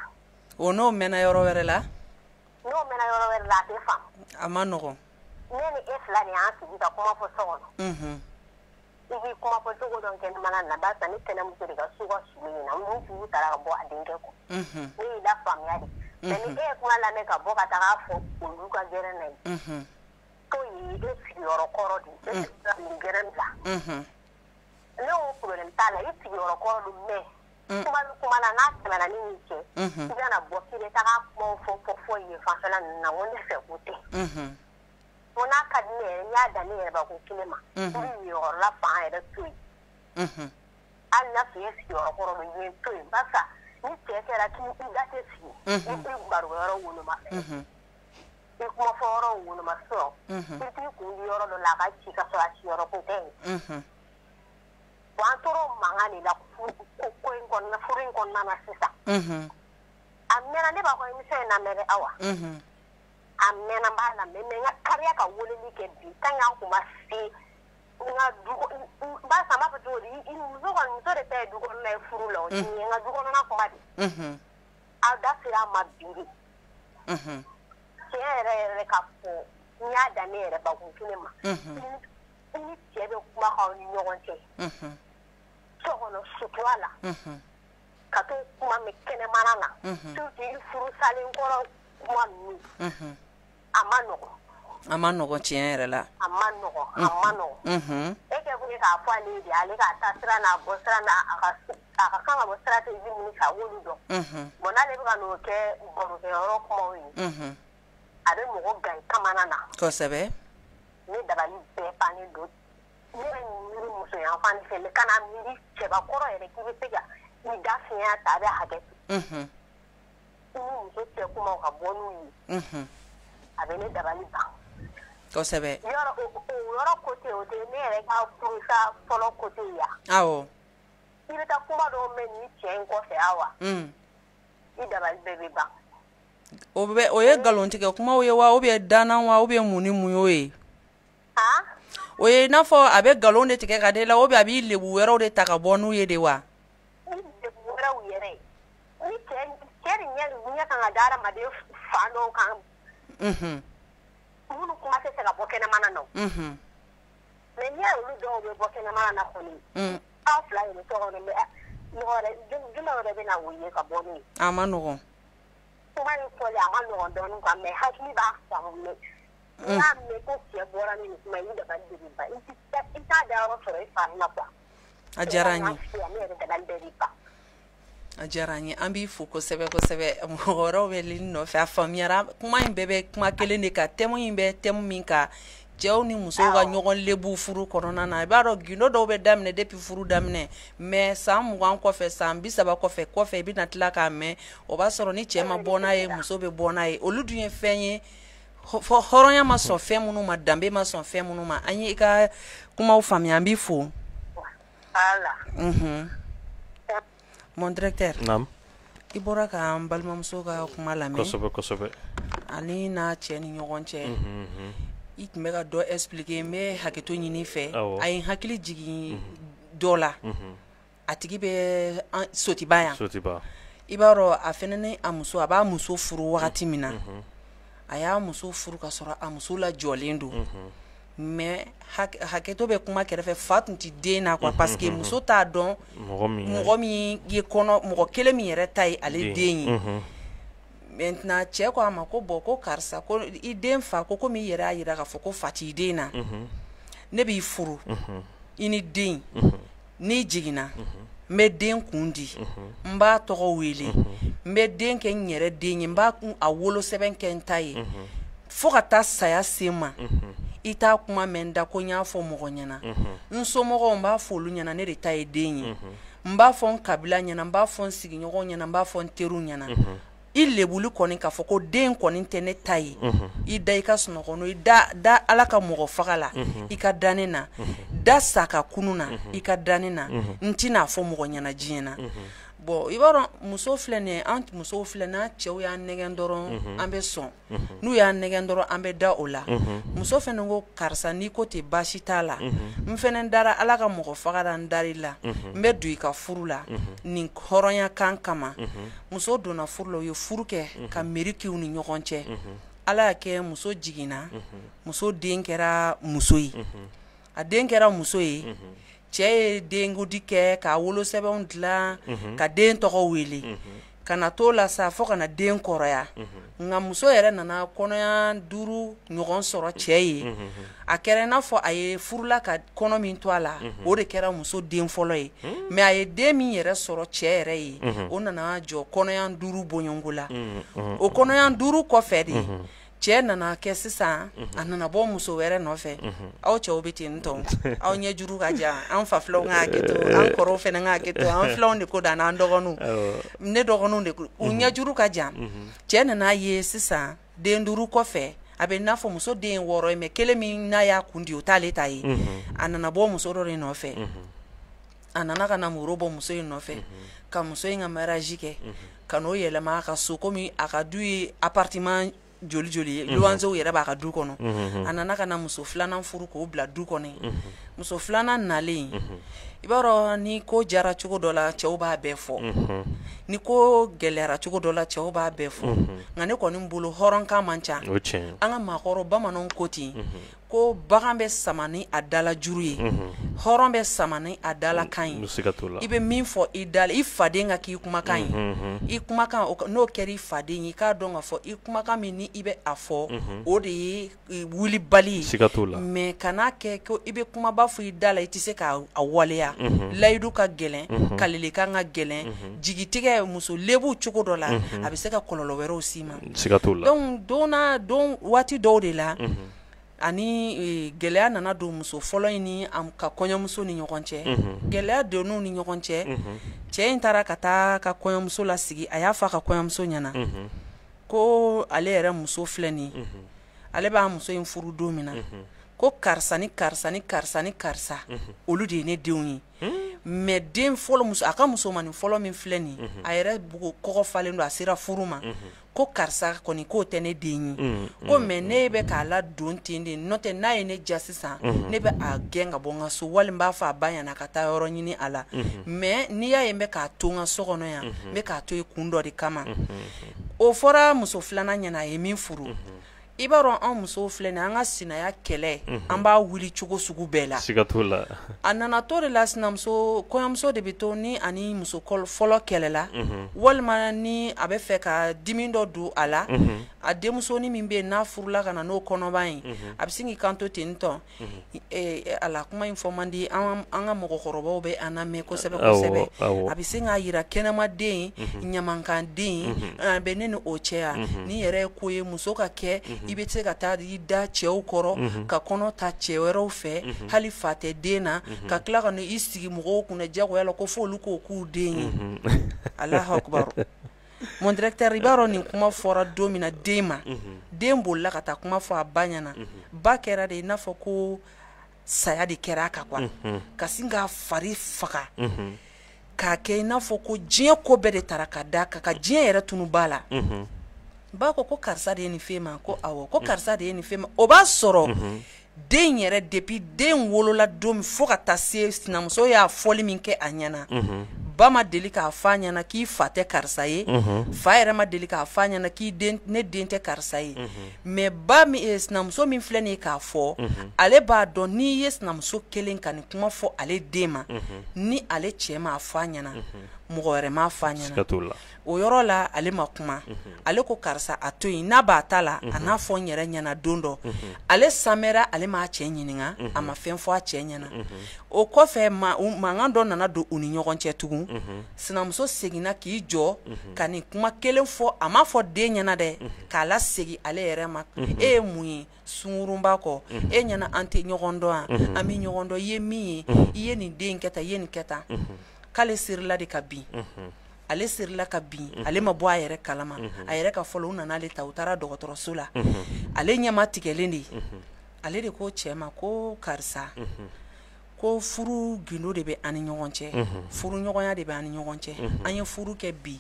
o n'o mɛnna yɔrɔ wɛrɛ la a tɛ faamu a ma nɔgɔn ne ni e 2 de y'an sigi ka kuma fɔ so kɔnɔ i b'i kuma fɔ cogo dɔn kɛnɛmana na barisa ne tɛnɛmuso de ka so ka sugu in na n furu taara ka bɔ a denkɛ kɔ ne y'i la faamuya de mɛ ni e ye kuma lamɛn ka bɔ ka taga fɔ olu ka gɛrɛ na ye k'o ye e sigiyɔrɔ kɔrɔ de e sigiyɔrɔ nin gɛrɛ bila ne y'o problème t'a la i sigiyɔrɔ kɔrɔ don mɛ kuma na n'a tɛmɛna ne n'i cɛ i bɛna bɔ k'i bɛ taga kumaw fɔ yen fanfɛla ninnu na n ko ne fɛ ko tɛ ko n'a ka di ne yɛrɛ n y'a da ne yɛrɛ bakun kelen ma n bɛ yɔrɔ la fan yɛrɛ to yen hali n'a sɔrɔ e sigiyɔrɔ kɔrɔ don yen to yen barisa ni cɛ kɛra k'i da tɛ sigi i baro yɔrɔ woloma fɛ i kuma fɔ yɔrɔ woloma sɔrɔ i t'i kun di yɔrɔ dɔ la a ka ci ka sɔrɔ a ci yɔrɔ ko tɛ yen bon an tora o mankan de la ko in kɔnɔna furu in kɔnɔna na sisan a mɛnna ne b'a fɔ émission in lamɛn awa a mɛnna n b'a lamɛn mɛ n ka kariya ka weleli kɛ bi tant que an kun ma se n ka barisa n b'a fɔ cogo di muso de ta ye du kɔnɔna ye furu la o tɛ n ka du kɔnɔna kuma de aw da sera a ma bi de tiɲɛ yɛrɛ ka fɔ n y'a da ne yɛrɛ bakun kelen ma ni cɛ bɛ kuma k'aw ni ɲɔgɔn cɛ so kɔnɔ sutura la ka to kuma mɛn kɛnɛmana na surtout i furu salen kɔrɔ kuma ninnu a ma nɔgɔn tiɲɛ yɛrɛ la a ma nɔgɔn e kɛ kun ye k'a fɔ ale de ale k'a ta sira n'a bɔ sira n'a a ka kan ka bɔ stratégie minnu fɛ a b'olu dɔn bon n'ale bɛ ka n'o kɛ barokɛyɔrɔ kumaw ye a bɛ mɔgɔ gan kamana na kosɛbɛ ne dabali bɛɛ bannen don ne bɛ miiri musoyanfan de fɛ mɛ kana miiri cɛbakɔrɔ yɛrɛ k'i bɛ se ka i da fiɲɛ ta a bɛ hakɛ to i ni muso cɛ kumaw ka bɔ n'u ye a bɛ ne dabali ban kosɛbɛ o yɔrɔ côté o côté ne yɛrɛ ka furusa fɔlɔ côté ya awɔ i bɛ taa kuma dɔw mɛn ni cɛ in kɔfɛ awa i dabali bɛɛ bɛ ban o ye galontigɛ kumaw ye wa ou bien danan wa ou bien mun ni mun y'o ye o ye n'a fɔ a bɛ galon de tigɛ ka di la ou bien a b'i lebu wɛrɛw de ta ka bɔ n'u ye de wa ni lebu wɛrɛw yɛrɛ ni cɛ ni ɲɛ kan ka da adamaden fan dɔw kan minnu kuma tɛ se ka bɔ kɛnɛmana na mais n'i y'a olu dɔw bɛ bɔ kɛnɛmana na kɔni aw fila yɛrɛ tɔgɔ de mɛ mɔgɔ wɛrɛ jumɛn wɛrɛ bɛ na o ye ka bɔ n'o ye a ma nɔgɔn kuma in fɔli a ma nɔgɔn dɔɔnin quoi mais hakili b'a faamu mɛ n'i y'a mɛn ko cɛ bɔra ni nin kuma ye i dabali de bɛ ban i t'a dayɔrɔ sɔrɔ i fari la quoi a diyara n ye ne yɛrɛ dabali bɛɛ bɛ ban a diyara n ye an b'i fo kosɛbɛ kosɛbɛ mɔgɔ wɛrɛw bɛ lini nɔfɛ a faamuyara kuma in bɛɛ bɛ kuma kelen de kan thème in bɛ thème min kan cɛw ni musow ka ɲɔgɔn lebu furu kɔnɔna na i b'a dɔn gindo dɔw bɛ daminɛ depuis furu daminɛ mais san 20 kɔfɛ san 30 kɔfɛ i bɛna tila k'a mɛn o b'a sɔrɔ ni cɛ ma bɔ n'a ye muso bɛ bɔ n'a ye olu dun ye fɛn ye fɔ hɔrɔnya ma sɔn fɛn minnu ma danbe ma sɔn fɛn minnu ma an ye i ka kumaw faamuya an b'i fo mon directeur i bɔra k'an balimamuso ka kuma lamɛn kosɛbɛ ani n'a cɛ ni ɲɔgɔn cɛ i tun bɛ ka dɔ expliquer n bɛ hakɛto ɲini fɛ a ye hakili jigin dɔ la a tigi bɛ sotiba yan i b'a dɔn a fɛnɛ ni a muso a b'a muso furu wagati min na a y'a muso furu ka sɔrɔ a muso lajɔlen don mais hakɛto bɛ kuma kɛrɛfɛ fa tun tɛ den na quoi parce que muso t'a dɔn mɔgɔ min ye kɔnɔ mɔgɔ kelen min yɛrɛ ta ye ale den ye maintenant cɛ ko a ma ko bon ko karisa ko i den fa ko komi i yɛrɛ y'a yira k'a fɔ ko fa t'i den na ne b'i furu i ni den n'i jiginna n bɛ den kun di n b'a tɔgɔ wele n bɛ den kɛ n yɛrɛ den ye n b'a a wolosɛbɛn kɛ n ta ye fo ka taa saya se ma i t'a kuma mɛn da ko n y'a fɔ mɔgɔ ɲɛna n somɔgɔw n b'a fɔ olu ɲɛna ne de ta ye den ye n b'a fɔ n kabila ɲɛna n b'a fɔ n sigiɲɔgɔn ɲɛna n b'a fɔ n teriw ɲɛna i lebuli kɔni k'a fɔ ko den kɔni tɛ ne ta ye i da i ka sunɔgɔ i da ala ka mɔgɔ faga la i ka da ne na da sa ka kunu na i ka da ne na n tɛna fɔ mɔgɔ ɲɛna diɲɛ na bon i b'a dɔn muso filɛ nin ye an musow filɛ n'a cɛw y'an nɛgɛn dɔrɔn an bɛ sɔn n'u y'an nɛgɛn dɔrɔn an bɛ da o la muso fɛnɛ ko karisa n'i ko tɛ baasi t'a la n fɛnɛ dara ala ka mɔgɔ faga la n dar'i la n bɛ don i ka furu la nin hɔrɔnya kan kama muso donna furu la u ye furu kɛ ka merikiw ni ɲɔgɔn cɛ ala y'a kɛ muso jiginna muso den kɛra muso ye a den kɛra muso ye cɛ ye denkudi kɛ ka wolosɛbɛnw dilan ka den tɔgɔ wele kana to la sa fo kana den kɔrɔya nka muso yɛrɛ nana kɔnɔya 5 ɲɔgɔn sɔrɔ cɛ ye a kɛra n'a fɔ a ye furula ka kɔnɔ min to a la o de kɛra muso den fɔlɔ ye mais a ye den min yɛrɛ sɔrɔ cɛ yɛrɛ ye o nana jɔ kɔnɔya 5 bɔɲɔngo la o kɔnɔya 5 kɔfɛ de cɛ nana kɛ sisan a nana bɔ muso wɛrɛ nɔfɛ aw cɛw bɛ ten tɔn aw ɲɛ juru ka jan an fa filaw ka hakɛto an kɔrɔw fɛnɛ ka hakɛto an filaw de ko dan n'an dɔgɔninw ne dɔgɔninw de ko u ɲɛ juru ka jan cɛ nana ye sisan den 5 kɔfɛ a bɛ n'a fɔ muso den 6 ye mais kelen min n'a y'a kundi o t'ale ta ye a nana bɔ muso dɔ de nɔfɛ a nana ka na muru bɔ muso in nɔfɛ ka muso in ka mariage kɛ ka n'o yɛlɛma a ka so komi a ka du ye appartement joli ye luwanzew yɛrɛ b'a ka du kɔnɔ a nana ka na muso filanan furu k'o bila du kɔnɔ muso filanan nalen i b'a dɔn ni ko jara cogo dɔ la cɛw b'a bɛɛ fɔ ni ko gɛlɛyara cogo dɔ la cɛw b'a bɛɛ fɔ nka ne kɔni bolo hɔrɔnkan man ca an ka maakɔrɔ bamananw ko ten ko bagan bɛ sama ni a dala juru ye hɔrɔn bɛ sama ni a dala kan ye i bɛ min fɔ i dala i faden ka k'i kumakan ye i kumakan n'o kɛra i faden ye i k'a dɔn ka fɔ i kumakan min ni i bɛ a fɔ o de ye wulibali ye mais kana kɛ ko i bɛ kumaba fɔ i dala i tɛ se k'a waleya layidu ka gɛlɛn kalilikan ka gɛlɛn jigitigɛ muso lebu cogo dɔ la a bɛ se ka kɔlɔlɔ wɛrɛw s'i ma donc waati dɔw de la ani gɛlɛya nana don muso fɔlɔ in ni ka kɔɲɔmuso ni ɲɔgɔn cɛ gɛlɛya donn'u ni ɲɔgɔn cɛ cɛ in taara ka taa ka kɔɲɔmuso la sigi a y'a fɔ a ka kɔɲɔmuso ɲɛna ko ale yɛrɛ muso filɛ nin ale b'a muso in furu don min na ko karisa ni karisa olu de ye ne denw ye mais den fɔlɔ muso a ka musomani fɔlɔ min filɛ nin a yɛrɛ bugu kɔgɔ falen don a sera furu ma ko karisa kɔni k'o tɛ ne den ye ko mais ne bɛ k'a la don ten de n'o tɛ n'a ye ne ja sisan ne bɛ a gɛn ka bɔ n ka so wali n b'a fɔ a ba ɲɛna ka taa yɔrɔ ɲini a la mais n'i y'a ye n bɛ k'a to n ka so kɔnɔ yan n bɛ k'a to yen kun dɔ de kama o fɔra muso filanan ɲɛna a ye min furu i b'a dɔn anw musow filɛ nin an ka sinaya kɛlɛ an b'a wuli cogo sugu bɛɛ la siga t'o la a nana to de la sinamuso kɔɲɔmuso de bɛ to ni ani muso fɔlɔ kɛlɛla walima ni a bɛ fɛ ka dimi dɔ don a la a denmusoni min bɛ yen n'a furula ka na n'o kɔnɔba ye a bɛ sin k'i kanto ten tɔ ala kuma in fɔ man di an ka mɔgɔkɔrɔbaw bɛ an lamɛn kosɛbɛ kosɛbɛ a bɛ sin k'a yira kɛnɛmaden ɲamankanden a bɛ ne ni o cɛ yan ni yɛrɛ ye ko ye muso ka kɛ i bɛ se ka taa i da cɛw kɔrɔ ka kɔnɔ ta cɛ wɛrɛw fɛ hali fa tɛ den na ka tila ka i sigi mɔgɔw kunna jagoya la ko fo olu k'o k'u den ye Allahu akbar mon directeur i b'a dɔn nin kuma fɔra don min na den ma den bolila ka taa kuma fɔ a ba ɲɛna ba kɛra de i n'a fɔ ko saya de kɛra a kan quoi ka sin k'a fari faga k'a kɛ i n'a fɔ ko diɲɛ ko bɛɛ de taara ka da kan ka diɲɛ yɛrɛ tunu ba la ba ko karisa de ye nin f'e ma ko awɔ ko karisa de ye nin f'e ma o b'a sɔrɔ den yɛrɛ depuis den wolola don min fo ka taa se sinamuso y'a fɔli min kɛ a ɲɛna ba ma deli k'a f'a ɲɛna k'i fa tɛ karisa ye fa yɛrɛ ma deli k'a f'a ɲɛna ne den tɛ karisa ye mais ba sinamuso min filɛ nin ye k'a fɔ ale b'a dɔn n'i ye sinamuso kelen ka nin kuma fɔ ale den ma ni ale cɛ m'a f'a ɲɛna mɔgɔ wɛrɛ m'a f'a ɲɛna o yɔrɔ la ale ma kuma ale ko karisa a to yen n'a b'a ta la a n'a fɔ n yɛrɛ ɲɛna don dɔ ale samɛra ale m'a cɛ ɲininka a ma fɛn fɔ a cɛ ɲɛna o kɔfɛ mankan dɔ nana don u ni ɲɔgɔn cɛ tugun sinamuso seginna k'i jɔ ka nin kuma kelen fɔ a m'a fɔ den ɲɛna dɛ k'a la segin ale yɛrɛ ma e ye mun ye sunkurunba kɔ e ɲɛna an tɛ ɲɔgɔn dɔn an bɛ ɲɔgɔn dɔn i ye min ye i ye nin den kɛ tan i ye nin kɛ tan k'ale sirila de ka bin ale sirila ka bin ale ma bɔ a yɛrɛ kalama a yɛrɛ ka fɔlɔ u nana ale ta u taara dɔgɔtɔrɔso la ale ɲɛma tigɛlen de ale de ko cɛ ma ko karisa ko furu gindo de bɛ an ni ɲɔgɔn cɛ furu ɲɔgɔnya de bɛ an ni ɲɔgɔn cɛ an ye furu kɛ bi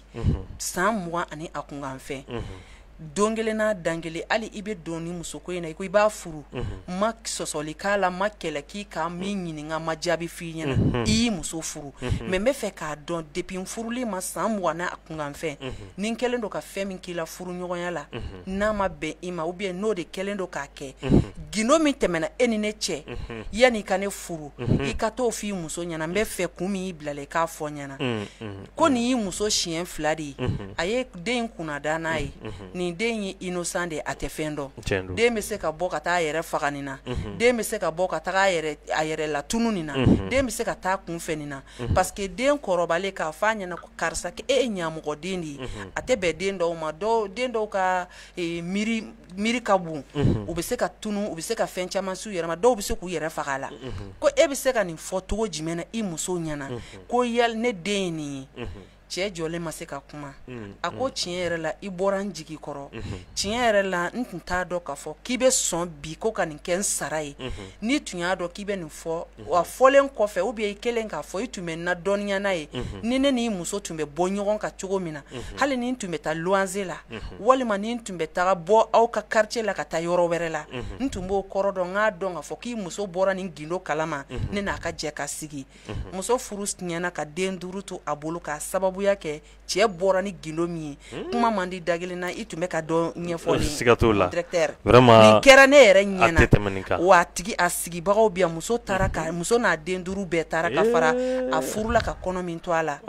san 20 ani a kunkan fɛ don kelen n'a dan kelen hali i bɛ don ni musoko in na i ko i b'a furu ma sɔsɔli k'a la ma kɛlɛ k'i ka min ɲininka ma jaabi f'i ɲɛna i y'i muso furu mais n bɛ fɛ k'a dɔn depuis n furulen ma san 20 n'a kunkan fɛ ni n kɛlen don ka fɛn min k'i la furu ɲɔgɔnya la n'a ma bɛn i ma ou bien n'o de kɛlen don k'a kɛ gindo min tɛmɛna e ni ne cɛ yanni i ka ne furu i ka t'o f'i muso ɲɛna n bɛ fɛ kun min y'i bilala i k'a fɔ ɲɛna ko nin y'i muso siɲɛ 2 de ye a ye den kunna da n'a ye nin den ye innocent de a tɛ fɛn dɔn den bɛ se ka bɔ ka taa a yɛrɛ faga nin na den bɛ se ka bɔ ka taga a yɛrɛ latunu nin na den bɛ se ka taa kunfɛ nin na parce que den kɔrɔbalen k'a fɔ a ɲɛna karisa e ye ɲamɔgɔden de ye a tɛ bɛn den dɔw ma den dɔw ka miiri ka bon u bɛ se ka tunu u bɛ se ka fɛn caman s'u yɛrɛ ma dɔw bɛ se k'u yɛrɛ faga la ko e bɛ se ka nin fɔ cogo jumɛn na i muso ɲɛna ko yali ne den ye nin ye cɛ jɔlen ma se ka kuma a ko tiɲɛ yɛrɛ la i bɔra n jigi kɔrɔ tiɲɛ yɛrɛ la n tun t'a dɔn k'a fɔ k'i bɛ sɔn bi ko ka nin kɛ n sara ye n'i tun y'a dɔn k'i bɛ nin fɔ wa fɔlen kɔfɛ ou bien i kelen k'a fɔ i tun bɛ n ladɔnniya n'a ye ni ne n'i muso tun bɛ bɔ ɲɔgɔn kan cogo min na hali ni n tun bɛ taa luwanze la walima ni n tun bɛ taga bɔ aw ka quartier la ka taa yɔrɔ wɛrɛ la n tun b'o kɔrɔ dɔn n k'a dɔn k'a fɔ k'i muso bɔra nin gindo kalama ne n'a ka jɛ ka sigi muso furu ɲɛna ka den 5 to a bolo k'a sababu kɛ cɛ bɔra ni gindo min ye kuma man di da kelen na i tun bɛ ka dɔn ɲɛfɔli directeur nin kɛra ne yɛrɛ ɲɛna wa a sigibagaw bi yan muso n'a den 5 bɛɛ taara ka fara a furula ka kɔnɔ min to a la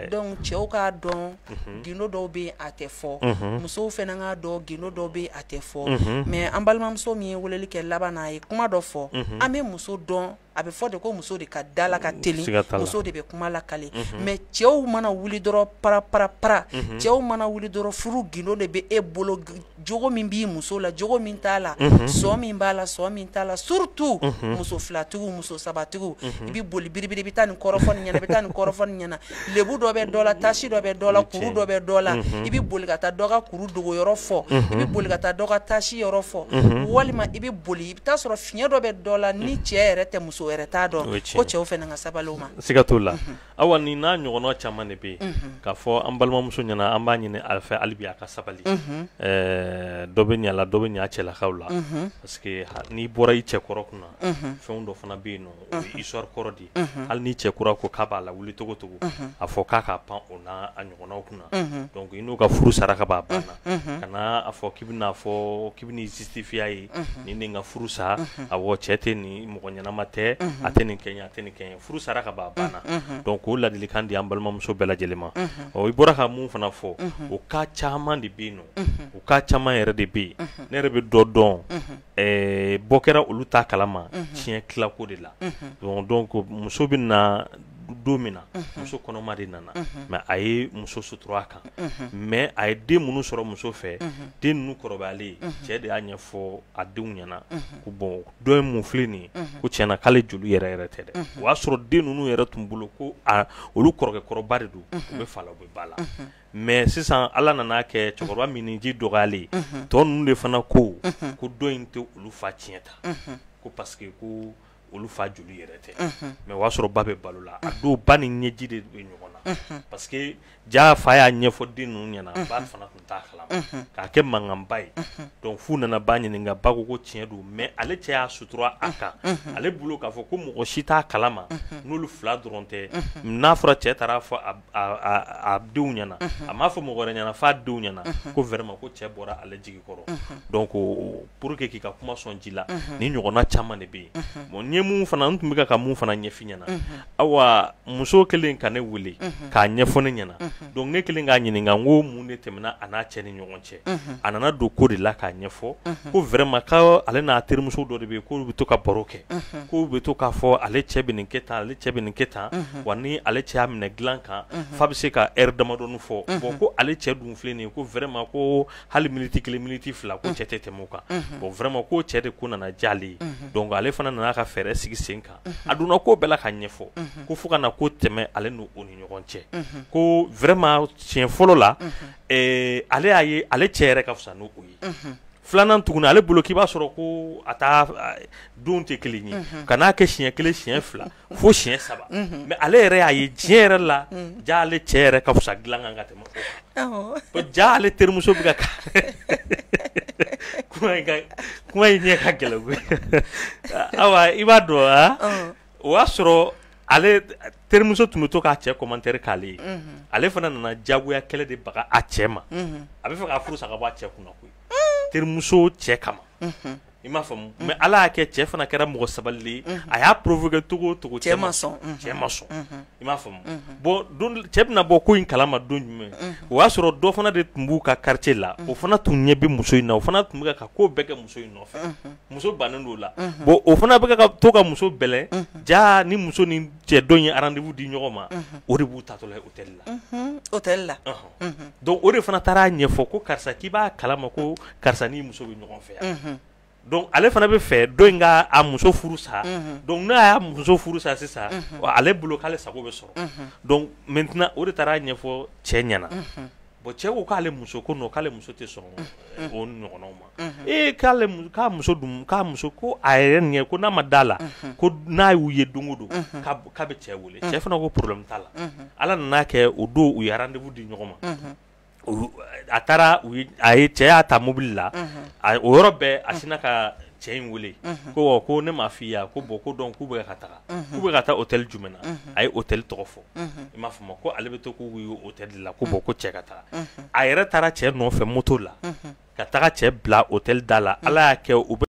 donc cɛw k'a dɔn gindo dɔw bɛ yen a tɛ fɔ musow fana k'a dɔn gindo dɔw bɛ yen a tɛ fɔ mais an balimamuso min ye weleli kɛ laban na a ye kuma dɔ fɔ an bɛ muso dɔn a bɛ fɔ de ko muso de ka dala ka teli muso de bɛ kuma la kale mais cɛw mana wuli dɔrɔn para cɛw mana wuli dɔrɔn furu gindo de bɛ e bolo jogo min b'i muso la jogo min t'a la sɔ min b'a la sɔ min t'a la surtout muso filatigiw muso sabatigiw i bɛ boli biribiri i bɛ taa nin kɔrɔfɔ nin ɲɛna i bɛ taa nin kɔrɔfɔ nin ɲɛna lebu dɔ bɛ dɔ la tasi dɔ bɛ dɔ la kuru dɔ bɛ dɔ la i bɛ boli ka taa dɔ ka kuru dogo yɔrɔ fɔ i bɛ boli ka taa dɔ ka tasi yɔrɔ fɔ walima i bɛ boli i bɛ taa sɔrɔ fiɲɛ dɔ bɛ dɔ la ni cɛ yɛrɛ tɛ muso wɛrɛ t'a dɔn ko cɛw fana ka sabali o ma siga t'o la awa ni n'a ɲɔgɔnna caman de bɛ yen k'a fɔ an balimamuso ɲɛna an b'a ɲini a fɛ hali bi a ka sabali dɔ bɛ ɲa la dɔ bɛ ɲa cɛlakaw la parce que n'i bɔra i cɛ kɔrɔ kunna fɛn dɔ fana bɛ yen nɔ o ye histoire kɔrɔ de hali ni cɛ kura ko k'a b'a la wuli cogo cogo a fɔ k'a ka pan o n'a a ɲɔgɔnnaw kunna donc i n'o ka furu saraka b'a banna kana a fɔ k'i bɛ n'i justifier ye ni nin ka furu sa awɔ cɛ tɛ nin mɔgɔ ɲɛnama tɛ a tɛ nin kɛɲɛ a tɛ nin kɛɲɛ furu saraka b'a banna donc o ladilikan di an balimamuso bɛɛ lajɛlen ma i bɔra ka mun fana fɔ o cas caman de bɛ yen nɔ o cas caman yɛrɛ de bɛ yen ne yɛrɛ bɛ dɔ dɔn bɔ kɛra olu ta kalama tiɲɛ tilako de la donc muso bɛ na don min na muso kɔnɔma de nana mais a ye muso sutura a kan mais a ye den minnu sɔrɔ muso fɛ den ninnu kɔrɔbayalen cɛ de y'a ɲɛfɔ a denw ɲɛna ko bon dɔ ye mun filɛ nin ye ko tiɲɛna k'ale joli yɛrɛ tɛ dɛ o y'a sɔrɔ den ninnu yɛrɛ tun bolo ko olu kɔrɔkɛkɔrɔba de don u bɛ fa la u bɛ ba la mais sisan ala nana kɛ cɛkɔrɔba miniji dɔgɔyalen tɔ ninnu de fana ko dɔ in tɛ olu fa tiɲɛ ta ko parce que ko olu fa joli yɛrɛ tɛ mais o y'a sɔrɔ ba bɛ balo la a don ba ni ɲɛji de bɛ ɲɔgɔn na parce que ja fa y'a ɲɛfɔ den ninnu ɲɛna ba fana tun t'a kalama k'a kɛ mankanba ye donc f'u nana ba ɲininka ba ko tiɲɛ don mais ale cɛ y'a sutura a kan ale bolo k'a fɔ ko mɔgɔ si t'a kalama n'olu fila dɔrɔn tɛ n'a fɔra cɛ taara fɔ a denw ɲɛna a m'a fɔ mɔgɔ wɛrɛ ɲɛna f'a denw ɲɛna ko vraiment ko cɛ bɔra ale jigi kɔrɔ donc pour que k'i ka kuma sɔn ji la ni ɲɔgɔnna caman de bɛ yen bon n ye mun fana n tun bɛ ka mun fana ɲɛf'i ɲɛna awa muso kelen ka ne wele k'a ɲɛfɔ ne ɲɛna donc ne kelen k'a ɲininka n ko mun de tɛmɛna a n'a cɛ ni ɲɔgɔn cɛ a nana don ko de la k'a ɲɛfɔ ko vraiment ko ale n'a terimuso dɔ de bɛ yen k'olu bɛ to ka baro kɛ k'u bɛ to k'a fɔ ale cɛ bɛ nin kɛ tan ale cɛ bɛ nin kɛ tan wa ni ale cɛ y'a minɛ dilan kan f'a bɛ se ka heure damadɔni fɔ bon ko ale cɛ dun filɛ nin ye ko vraiment ko hali miniti kelen miniti fila ko cɛ tɛ tɛmɛ o kan bon vraiment ko cɛ de ko nana diya ale ye donc ale fana nana ka fɛɛrɛ sigi sen kan a donna ko bɛɛ la ka ɲɛfɔ ko fo ka na ko tɛmɛ ale n'o ni ɲɔgɔn cɛ ko vraiment tiɲɛ fɔlɔ la ale y'a ye ale cɛ yɛrɛ ka fisa n'o ye filanan tuguni ale bolo k'i b'a sɔrɔ ko a taa don tɛ kelen ye ka n'a kɛ siɲɛ kelen siɲɛ fila fo siɲɛ saba mais ale yɛrɛ y'a ye diɲɛ yɛrɛ la ja ale cɛ yɛrɛ ka fisa dilan kan ka tɛmɛ o kan ja ale terimuso bɛ ka kuma in ɲɛ ka gɛlɛn koyi awa i b'a dɔn o y'a sɔrɔ ale terimuso tun bɛ to k'a cɛ commentaire k'ale ye ale fana nana jagoya kɛlɛ de baga a cɛ ma a bɛ fɛ k'a furu sa ka bɔ a cɛ kunna koyi terimuso cɛ kama i m'a faamu mais ala y'a kɛ cɛ fana kɛra mɔgɔ sabalilen ye a y'a provoquer togo o togo cɛ ma sɔn i m'a faamu bon cɛ bɛna bɔ ko in kalama don jumɛn o y'a sɔrɔ dɔ fana de tun b'u ka quartier la o fana tun ɲɛ bɛ muso in na o fana tun bɛ ka ko bɛɛ kɛ muso in nɔfɛ muso bannen don o la bon o fana bɛ ka to ka muso bɛlɛn ja ni muso ni cɛ dɔ ye rendez-vous di ɲɔgɔn ma o de b'u tatɔla ye hôtel la donc o de fana taara ɲɛfɔ ko karisa k'i b'a kalama ko karisa ni muso bɛ ɲɔgɔn fɛ yan donc ale fana bɛ fɛ dɔ in ka a muso furu sa donc n'a y'a muso furu sa sisan ale bolo k'ale sago bɛ sɔrɔ donc maintenant o de taara ɲɛfɔ cɛ ɲɛna bon cɛ ko k'ale muso ko non k'ale muso tɛ sɔn o ɲɔgɔnnaw ma k'a muso ko a yɛrɛ nin ko n'a ma d'a la ko n'a y'u ye don o don k'a bɛ cɛ wele cɛ fana ko problème t'a la ala nan'a kɛ o don u ye rendez-vous di ɲɔgɔn ma a taara a ye cɛ y'a ta mobili la o yɔrɔ bɛɛ a sina ka cɛ in wele ko ne m'a f'i ye ko bon ko donc k'u bɛ ka taga k'u bɛ ka taa hôtel jumɛn na a ye hôtel tɔgɔ fɔ i m'a faamu ko ale bɛ to k'u ye hôtel de la ko bon ko cɛ ka taga a yɛrɛ taara cɛ nɔfɛ moto la ka taga cɛ bila hôtel da la ala y'a kɛ u